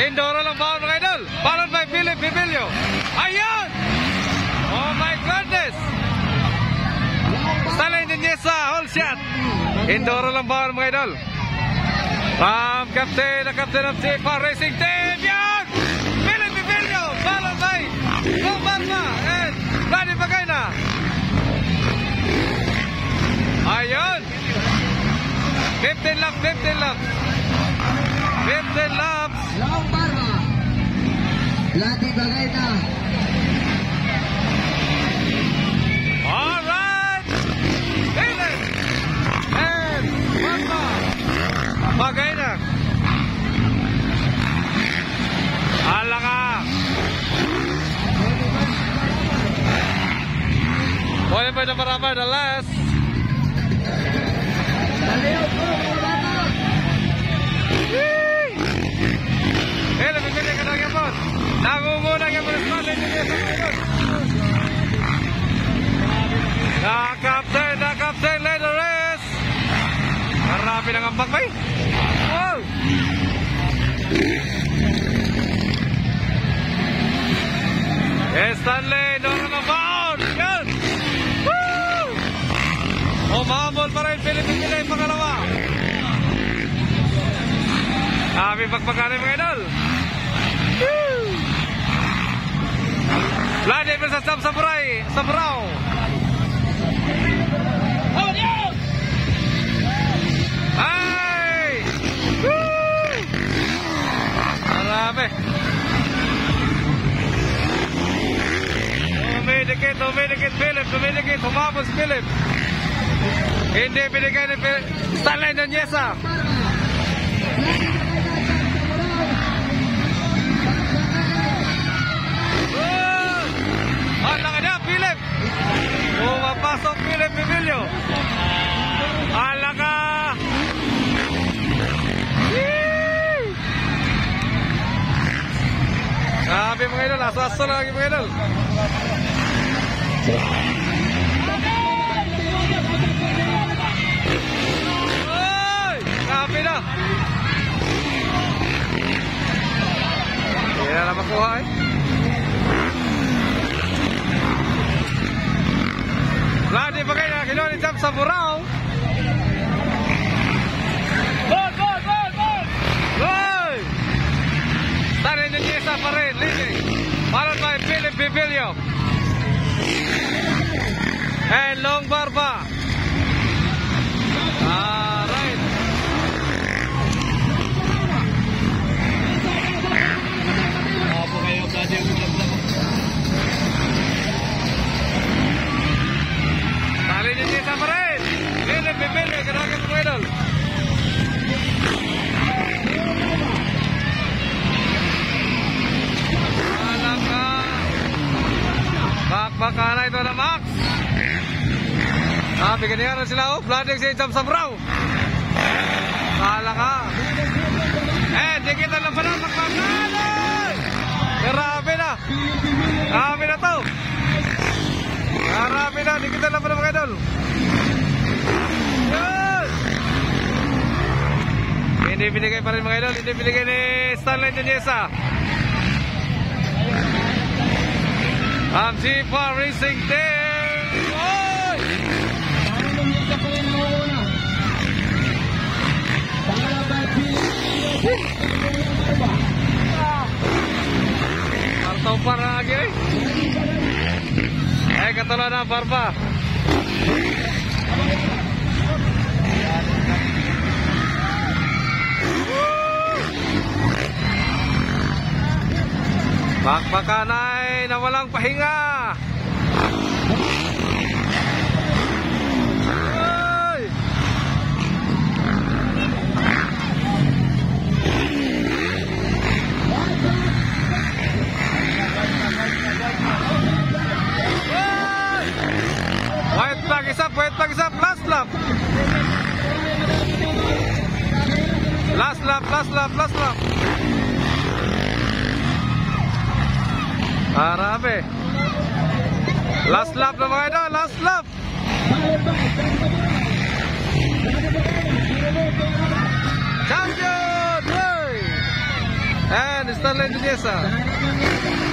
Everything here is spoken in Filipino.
Indoro lang bawal mga idol. Followed by Philip Bibilio. Ayun! Oh my goodness! Stallion Nuneza, whole shot. Indoro lang bawal mga idol. From captain, the captain of C4 Racing Team. Yan! Philip Bibilio, followed by Long Barba and Vladi Pagayna. Ayun! 15 laps, 15 laps. 15 laps. Long Barba, Vladi Pagayna. Alright! Philip and Barba Pagayna. Alaka. Boleh pada berapa the last? Lebih pendek ke dalam pun. Nangunguna yang bersama dengan dia. Na captain led the race. Marami nang ambak bay. Wow. Stanley, Dora na bound. Yan. Woo! Umamol pa rin Pilipina yung pangalawa. Kami pagpagkari mga idol. Woo! Vladi versus Sam Sabrao. Ay! Woo! Marami. Tumidikit Philip, humabos Philip. Hindi binigay ni Stallion Nuneza. Ang laki niya, Philip. Pumapasok Philip Bibilio. Ang laka. Sabi mga idol, aso-aso lagi mga idol. Oy! Sabi na. Hindi na makuha eh. Vladi Pagayna, kinuha ni Sam Sabrao. Goal! Stallion Nuneza pa rin, leading. Followed by Philip Bibilio. And Long Barba. Alright. Opo kayo, Vladi. Stallion Nuneza pa rin. Philip Bibilio, kanagat mga idol. Baka na ito na Max. Bigyan na sila. Vladi si Sam Sabrao. Kala ka. Dikitan lang pala magpapalay. Grabe na. Grabe na to. Grabe na. Dikitan lang pala mga idol. Hindi binigay pa rin mga idol. Hindi binigay ni Stallion Nuneza. Ang C4 Racing Team. Oy! Artaw para lagi eh. Katulad na Barba. Bakbakanay na walang pahinga. Ay! White flag is up, last lap. Last lap. Marami. Last lap na mga idol, last lap. Champion! And Star Line Duniesa.